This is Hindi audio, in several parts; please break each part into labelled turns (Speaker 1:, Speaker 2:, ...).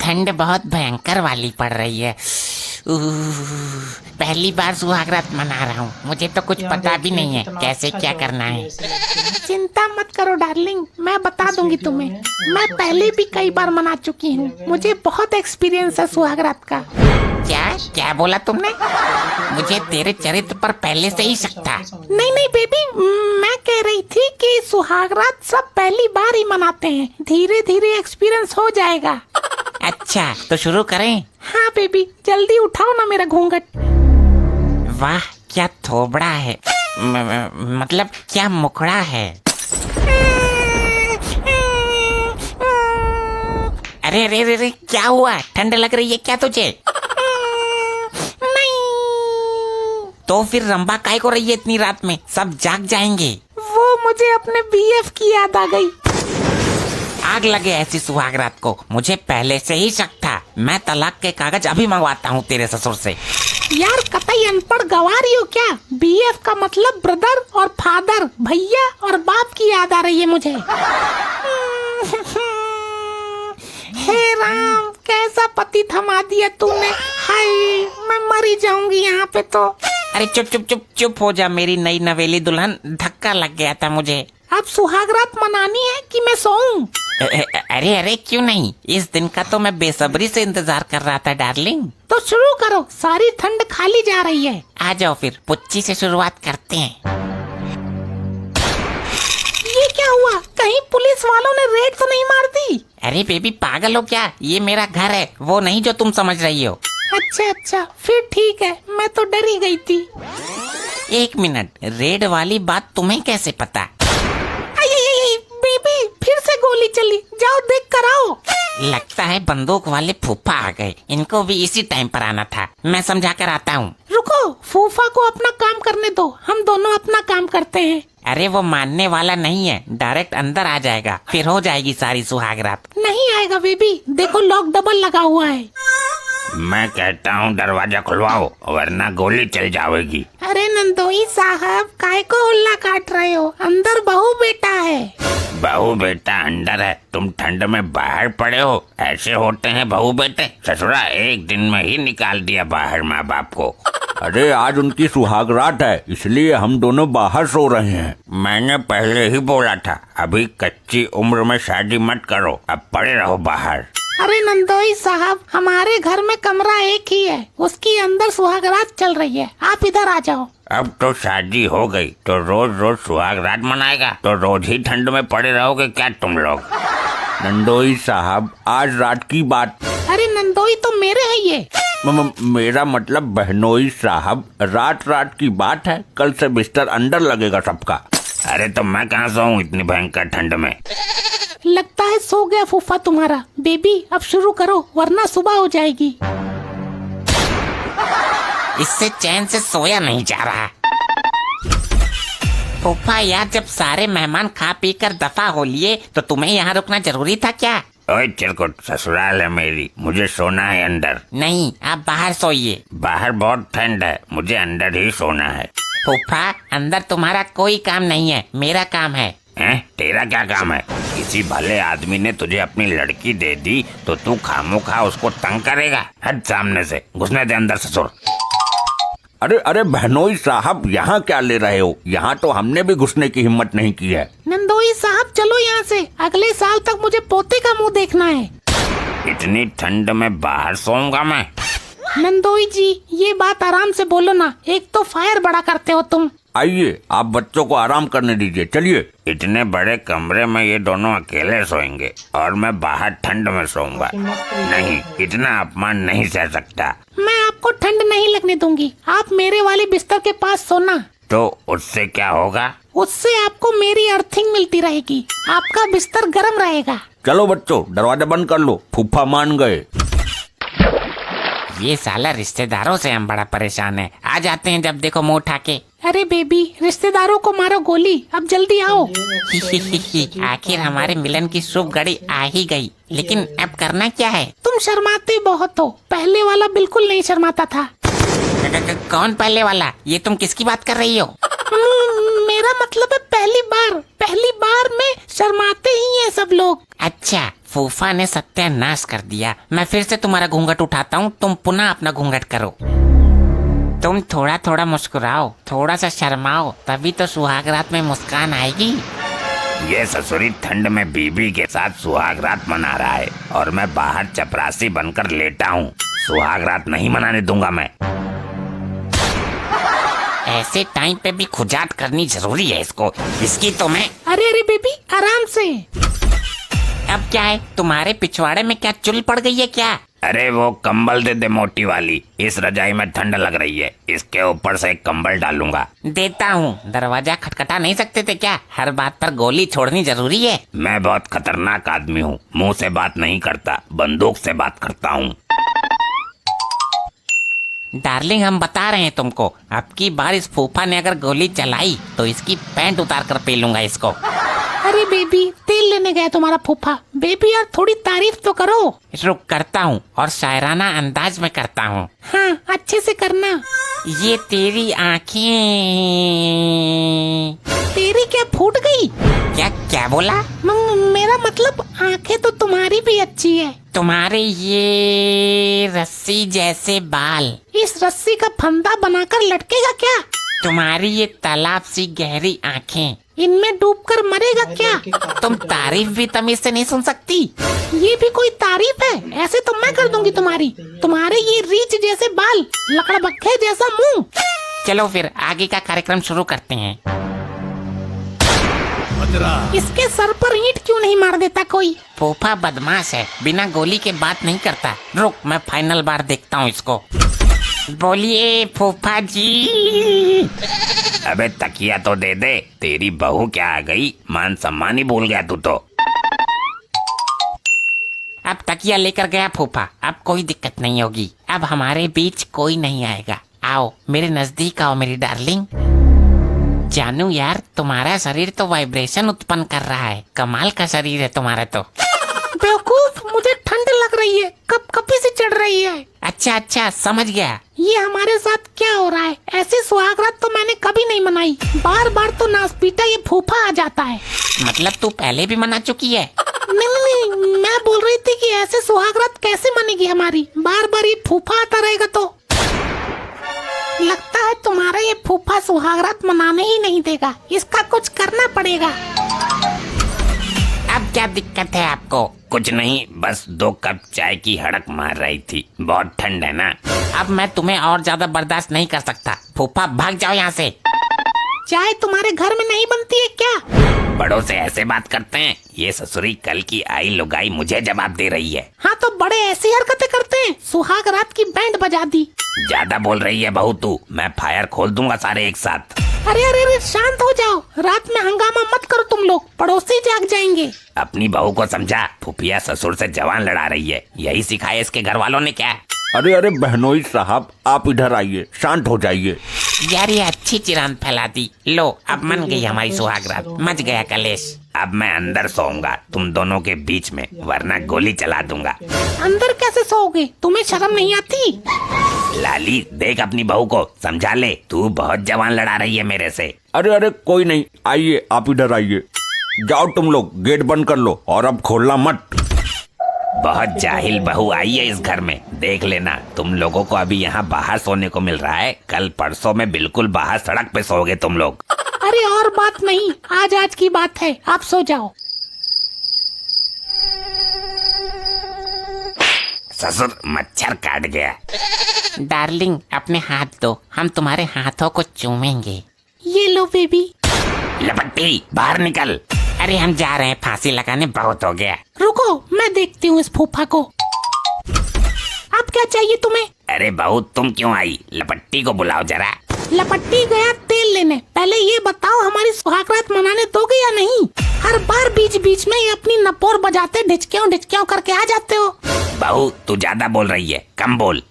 Speaker 1: ठंड बहुत भयंकर वाली पड़ रही है। पहली बार सुहागरात मना रहा हूँ, मुझे तो कुछ पता भी नहीं है कैसे क्या करना है।
Speaker 2: चिंता मत करो डार्लिंग, मैं बता दूंगी तुम्हें। मैं पहले भी कई बार मना चुकी हूँ, मुझे बहुत एक्सपीरियंस है सुहागरात का।
Speaker 1: क्या क्या बोला तुमने? मुझे तेरे चरित्र पर पहले से ही शक था।
Speaker 2: नहीं बेबी, मैं कह रही थी कि सुहागरात सब पहली बार ही मनाते हैं, धीरे धीरे एक्सपीरियंस हो जाएगा।
Speaker 1: अच्छा तो शुरू करें?
Speaker 2: हाँ बेबी, जल्दी उठाओ ना मेरा घूंघट।
Speaker 1: वाह क्या थोबड़ा है, मतलब क्या मुखड़ा है। अरे अरे अरे क्या हुआ? ठंड लग रही है क्या तुझे?
Speaker 2: नहीं।
Speaker 1: तो फिर रंबा काहे को रही है इतनी रात में? सब जाग जाएंगे।
Speaker 2: वो मुझे अपने बीएफ की याद आ गई।
Speaker 1: आग लगे ऐसी सुहागरात को, मुझे पहले से ही शक था। मैं तलाक के कागज अभी मंगवाता हूँ तेरे ससुर से।
Speaker 2: यार कतई अनपढ़ गंवा रही हो क्या? बीएफ का मतलब ब्रदर और फादर, भैया और बाप की याद आ रही है मुझे। हे राम, कैसा पति थमा दिया तूने। हाय, मैं मरी जाऊंगी यहाँ पे तो।
Speaker 1: अरे चुप चुप चुप चुप हो जा मेरी नई नवेली दुल्हन, धक्का लग गया था मुझे।
Speaker 2: अब सुहागरात मनानी है कि मैं सोऊं?
Speaker 1: अरे अरे क्यों नहीं, इस दिन का तो मैं बेसब्री से इंतजार कर रहा था डार्लिंग।
Speaker 2: तो शुरू करो, सारी ठंड खाली जा रही है।
Speaker 1: आ जाओ फिर पुच्ची से शुरुआत करते हैं।
Speaker 2: ये क्या हुआ? कहीं पुलिस वालों ने रेड तो नहीं मार दी?
Speaker 1: अरे बेबी पागल हो क्या, ये मेरा घर है, वो नहीं जो तुम समझ रही हो।
Speaker 2: अच्छा फिर ठीक है, मैं तो डर ही गई थी।
Speaker 1: एक मिनट, रेड वाली बात तुम्हें कैसे पता?
Speaker 2: बेबी फिर से गोली चली, जाओ देख कर आओ।
Speaker 1: लगता है बंदूक वाले फूफा आ गए, इनको भी इसी टाइम पर आना था। मैं समझा कर आता हूँ।
Speaker 2: रुको, फूफा को अपना काम करने दो, हम दोनों अपना काम करते हैं।
Speaker 1: अरे वो मानने वाला नहीं है, डायरेक्ट अंदर आ जाएगा, फिर हो जाएगी सारी सुहागरात।
Speaker 2: नहीं आएगा बेबी, देखो लॉक डबल लगा हुआ है।
Speaker 3: मैं कहता हूँ दरवाजा खुलवाओ वरना गोली चल जाएगी।
Speaker 2: अरे नंदोई साहब, काय को हुल्ला काट रहे हो? अंदर बहू बेटा है।
Speaker 3: बहू बेटा अंदर है, तुम ठंड में बाहर पड़े हो। ऐसे होते हैं बहू बेटे। ससुरा एक दिन में ही निकाल दिया बाहर माँ बाप को।
Speaker 4: अरे आज उनकी सुहागरात है, इसलिए हम दोनों बाहर सो रहे हैं।
Speaker 3: मैंने पहले ही बोला था, अभी कच्ची उम्र में शादी मत करो, अब पड़े रहो बाहर।
Speaker 2: अरे नंदोई साहब, हमारे घर में कमरा एक ही है, उसकी अंदर सुहागरात चल रही है, आप इधर आ जाओ।
Speaker 3: अब तो शादी हो गई तो रोज रोज सुहागरात मनाएगा, तो रोज ही ठंड में पड़े रहोगे क्या तुम लोग?
Speaker 4: नंदोई साहब आज रात की बात।
Speaker 2: अरे नंदोई तो मेरे है ये।
Speaker 4: मेरा मतलब बहनोई साहब, रात रात की बात है, कल से बिस्तर अंदर लगेगा सबका।
Speaker 3: अरे तो मैं कहाँ सोऊं इतनी भयंकर ठंड में?
Speaker 2: लगता है सो गया फूफा तुम्हारा। बेबी अब शुरू करो वरना सुबह हो जाएगी।
Speaker 1: इससे चैन से सोया नहीं जा रहा। फूफा यार, जब सारे मेहमान खा पी कर दफा हो लिए तो तुम्हें यहाँ रुकना जरूरी था क्या?
Speaker 3: ओए चिरकुट, ससुराल है मेरी, मुझे सोना है अंदर।
Speaker 1: नहीं, आप बाहर सोइए।
Speaker 3: बाहर बहुत ठंड है, मुझे अंदर ही सोना है।
Speaker 1: फूफा अंदर तुम्हारा कोई काम नहीं है, मेरा काम है।
Speaker 3: हैं? तेरा क्या काम है? किसी भले आदमी ने तुझे अपनी लड़की दे दी तो तू खामोखा उसको तंग करेगा? हट सामने से, घुसने दे अंदर ससुर।
Speaker 4: अरे अरे बहनोई साहब, यहाँ क्या ले रहे हो? यहाँ तो हमने भी घुसने की हिम्मत नहीं की है।
Speaker 2: नंदोई साहब चलो यहाँ से, अगले साल तक मुझे पोते का मुंह देखना है।
Speaker 3: इतनी ठंड में बाहर सोऊंगा मैं?
Speaker 2: नंदोई जी ये बात आराम से बोलो ना, एक तो फायर बड़ा करते हो तुम।
Speaker 4: आइए आप बच्चों को आराम करने दीजिए, चलिए।
Speaker 3: इतने बड़े कमरे में ये दोनों अकेले सोएंगे और मैं बाहर ठंड में सोऊंगा? नहीं, इतना अपमान नहीं सह सकता।
Speaker 2: मैं आपको ठंड नहीं लगने दूंगी, आप मेरे वाले बिस्तर के पास सोना।
Speaker 3: तो उससे क्या होगा?
Speaker 2: उससे आपको मेरी अर्थिंग मिलती रहेगी, आपका बिस्तर गर्म रहेगा।
Speaker 4: चलो बच्चों दरवाजा बंद कर लो, फूफा मान गए।
Speaker 1: ये साला रिश्तेदारों से हम बड़ा परेशान है, आ जाते हैं जब देखो मुंह उठा के।
Speaker 2: अरे बेबी रिश्तेदारों को मारो गोली, अब जल्दी आओ।
Speaker 1: आखिर हमारे मिलन की शुभ घड़ी आ ही गई, लेकिन अब करना क्या है?
Speaker 2: तुम शर्माते बहुत हो, पहले वाला बिल्कुल नहीं शर्माता था।
Speaker 1: कौन पहले वाला? ये तुम किसकी बात कर रही हो?
Speaker 2: मेरा मतलब है पहली बार में शर्माते ही हैं सब लोग।
Speaker 1: अच्छा फूफा ने सत्यानाश कर दिया। मैं फिर से तुम्हारा घूंघट उठाता हूँ, तुम पुनः अपना घूंघट करो। तुम थोड़ा थोड़ा मुस्कुराओ, थोड़ा सा शर्माओ, तभी तो सुहाग रात में मुस्कान आएगी।
Speaker 3: ये ससुरी ठंड में बीबी के साथ सुहाग रात मना रहा है और मैं बाहर चपरासी बनकर लेटा हूँ। सुहाग रात नहीं मनाने दूंगा मैं।
Speaker 1: ऐसे टाइम पे भी खुजात करनी जरूरी है इसको, इसकी तो मैं।
Speaker 2: अरे अरे बेबी आराम से।
Speaker 1: अब क्या है, तुम्हारे पिछवाड़े में क्या चुल पड़ गई है क्या?
Speaker 3: अरे वो कंबल दे दे मोटी वाली, इस रजाई में ठंड लग रही है, इसके ऊपर से एक कंबल डालूंगा।
Speaker 1: देता हूँ। दरवाजा खटखटा नहीं सकते थे क्या? हर बात पर गोली छोड़नी जरूरी है।
Speaker 3: मैं बहुत खतरनाक आदमी हूँ, मुंह से बात नहीं करता, बंदूक से बात करता हूँ।
Speaker 1: डार्लिंग, हम बता रहे हैं तुमको, अब की बार इस फूफा ने अगर गोली चलाई तो इसकी पैंट उतार कर पी लूंगा इसको।
Speaker 2: अरे बेबी तेल लेने गया तुम्हारा फूफा। बेबी यार थोड़ी तारीफ तो करो।
Speaker 1: रुक, करता हूँ और शायराना अंदाज में करता हूँ।
Speaker 2: हाँ अच्छे से करना।
Speaker 1: ये तेरी आँखें।
Speaker 2: तेरी क्या फूट गई?
Speaker 1: क्या क्या बोला?
Speaker 2: मेरा मतलब आंखें तो तुम्हारी भी अच्छी है।
Speaker 1: तुम्हारे ये रस्सी जैसे बाल
Speaker 2: इस रस्सी का फंदा बनाकर लटकेगा क्या?
Speaker 1: तुम्हारी ये तालाब सी गहरी आँखें,
Speaker 2: इनमें डूबकर मरेगा क्या?
Speaker 1: तुम तारीफ भी तमीज से नहीं सुन सकती।
Speaker 2: ये भी कोई तारीफ है? ऐसे तो मैं कर दूंगी तुम्हारी। तुम्हारे ये रीछ जैसे बाल, लकड़बग्घे जैसा मुंह।
Speaker 1: चलो फिर आगे का कार्यक्रम शुरू करते हैं।
Speaker 2: इसके सर पर ईंट क्यों नहीं मार देता कोई?
Speaker 1: फूफा बदमाश है, बिना गोली के बात नहीं करता। रुक, मैं फाइनल बार देखता हूँ इसको। बोलिए फूफा जी।
Speaker 3: अबे तकिया तो दे दे, तेरी बहू क्या आ गई, मान सम्मान ही भूल गया तू तो।
Speaker 1: अब तकिया लेकर गया फूफा, अब कोई दिक्कत नहीं होगी। अब हमारे बीच कोई नहीं आएगा। आओ मेरे नजदीक आओ मेरी डार्लिंग। जानू यार, तुम्हारा शरीर तो वाइब्रेशन उत्पन्न कर रहा है। कमाल का शरीर है तुम्हारा तो।
Speaker 2: बेवकूफ, मुझे ठंड लग रही है, कप कपी से चढ़ रही है।
Speaker 1: अच्छा अच्छा, समझ गया।
Speaker 2: ये हमारे साथ क्या हो रहा है? ऐसी सुहागरात तो मैंने कभी नहीं मनाई। बार बार तो नासपीटा ये फूफा आ जाता है।
Speaker 1: मतलब तू पहले भी मना चुकी है?
Speaker 2: नहीं, मैं बोल रही थी कि ऐसे सुहागरात कैसे मनेगी हमारी। बार बार ये फूफा आता रहेगा तो लगता है तुम्हारा ये फूफा सुहागरात मनाने ही नहीं देगा। इसका कुछ करना पड़ेगा।
Speaker 1: अब क्या दिक्कत है आपको?
Speaker 3: कुछ नहीं, बस 2 कप चाय की हड़क मार रही थी, बहुत ठंड है ना।
Speaker 1: अब मैं तुम्हें और ज्यादा बर्दाश्त नहीं कर सकता। फूफा भाग जाओ यहाँ से।
Speaker 2: चाय तुम्हारे घर में नहीं बनती है क्या?
Speaker 3: बड़ों से ऐसे बात करते हैं? ये ससुरी कल की आई लुगाई मुझे जवाब दे रही है।
Speaker 2: हाँ तो बड़े ऐसी हरकतें करते हैं। सुहागरात की बैंड बजा दी।
Speaker 3: ज्यादा बोल रही है बहू तू, मैं फायर खोल दूंगा सारे एक साथ।
Speaker 2: अरे अरे अरे शांत हो जाओ, रात में हंगामा मत करो तुम लोग, पड़ोसी जाग जाएंगे।
Speaker 3: अपनी बहू को समझा, फुफिया ससुर से जवान लड़ा रही है, यही सिखाया इसके घर वालों ने क्या?
Speaker 4: अरे अरे बहनोई साहब, आप इधर आइए, शांत हो जाइए।
Speaker 1: यार ये अच्छी चिरान फैला दी। लो अब मन गई हमारी सुहागरात, मच गया कलेश।
Speaker 3: अब मैं अंदर सोऊंगा तुम दोनों के बीच में, वरना गोली चला दूंगा।
Speaker 2: अंदर कैसे सोओगे? तुम्हें शर्म नहीं आती?
Speaker 3: लाली देख अपनी बहू को समझा ले, तू बहुत जवान लड़ा रही है मेरे से।
Speaker 4: अरे अरे कोई नहीं, आइए आप इधर आइए। जाओ तुम लोग, गेट बंद कर लो और अब खोलना मत।
Speaker 3: बहुत जाहिल बहू आई है इस घर में, देख लेना तुम लोगों को अभी यहाँ बाहर सोने को मिल रहा है, कल परसों में बिल्कुल बाहर सड़क पे सोओगे तुम लोग।
Speaker 2: अरे और बात नहीं, आज की बात है, आप सो जाओ।
Speaker 3: ससुर मच्छर काट गया।
Speaker 1: डार्लिंग अपने हाथ दो, हम तुम्हारे हाथों को चूमेंगे।
Speaker 2: ये लो बेबी।
Speaker 3: लपट्टी बाहर निकल।
Speaker 1: अरे हम जा रहे हैं, फांसी लगाने बहुत हो गया।
Speaker 2: रुको मैं देखती हूँ इस फूफा को। अब क्या चाहिए तुम्हें?
Speaker 3: अरे बहू तुम क्यों आई? लपट्टी को बुलाओ जरा।
Speaker 2: लपट्टी गया तेल लेने। पहले ये बताओ हमारी सुहागरात मनाने दोगे या नहीं? हर बार बीच बीच में ये अपनी नपोर बजाते ढिचक्यों करके आ जाते हो।
Speaker 3: बहू तू ज्यादा बोल रही है, कम बोल।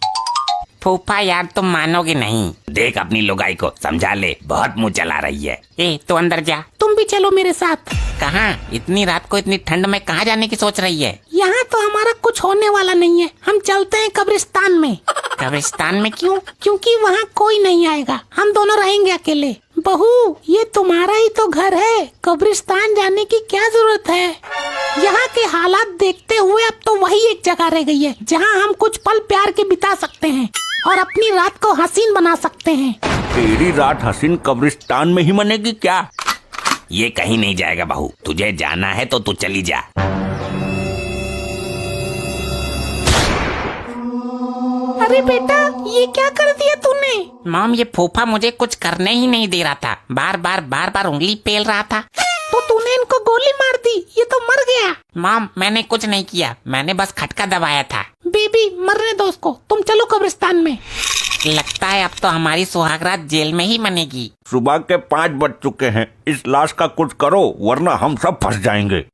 Speaker 1: फूफा यार तुम मानोगे नहीं।
Speaker 3: देख अपनी लुगाई को समझा ले, बहुत मुंह चला रही है।
Speaker 1: ए तो अंदर जा।
Speaker 2: तुम भी चलो मेरे साथ।
Speaker 1: कहाँ? इतनी रात को इतनी ठंड में कहाँ जाने की सोच रही है?
Speaker 2: यहाँ तो हमारा कुछ होने वाला नहीं है, हम चलते हैं कब्रिस्तान में।
Speaker 1: कब्रिस्तान में क्यों?
Speaker 2: क्योंकि वहाँ कोई नहीं आएगा, हम दोनों रहेंगे अकेले। बहू, ये तुम्हारा ही तो घर है, कब्रिस्तान जाने की क्या जरूरत है। यहाँ के हालात देखते हुए अब तो वही एक जगह रह गई है जहाँ हम कुछ पल प्यार के बिता सकते हैं और अपनी रात को हसीन बना सकते हैं।
Speaker 4: तेरी रात हसीन कब्रिस्तान में ही मनेगी क्या?
Speaker 3: ये कहीं नहीं जाएगा बहू, तुझे जाना है तो तू चली जा।
Speaker 2: अरे बेटा, ये क्या कर दिया तूने?
Speaker 1: मॉम, ये फूफा मुझे कुछ करने ही नहीं दे रहा था, बार बार उंगली पेल रहा था।
Speaker 2: तो तूने इनको गोली मार दी, ये तो मर गया।
Speaker 1: मॉम, मैंने कुछ नहीं किया, मैंने बस खटका दबाया था।
Speaker 2: बेबी, मरने दो उसको, तुम चलो कब्रिस्तान में।
Speaker 1: लगता है अब तो हमारी सुहागरात जेल में ही मनेगी।
Speaker 4: सुबह के 5 बज चुके हैं, इस लाश का कुछ करो वरना हम सब फंस जाएंगे।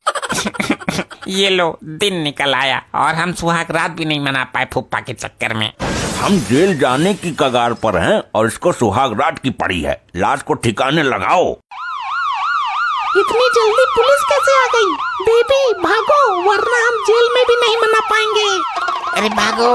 Speaker 1: ये लो, दिन निकल आया और हम सुहागरात भी नहीं मना पाए फूफा के चक्कर में।
Speaker 4: हम जेल जाने की कगार पर हैं और इसको सुहागरात की पड़ी है। लाश को ठिकाने लगाओ।
Speaker 2: इतनी जल्दी पुलिस कैसे आ गई? बेबी भागो, वरना हम जेल में भी नहीं मना पाएंगे।
Speaker 1: अरे भागो।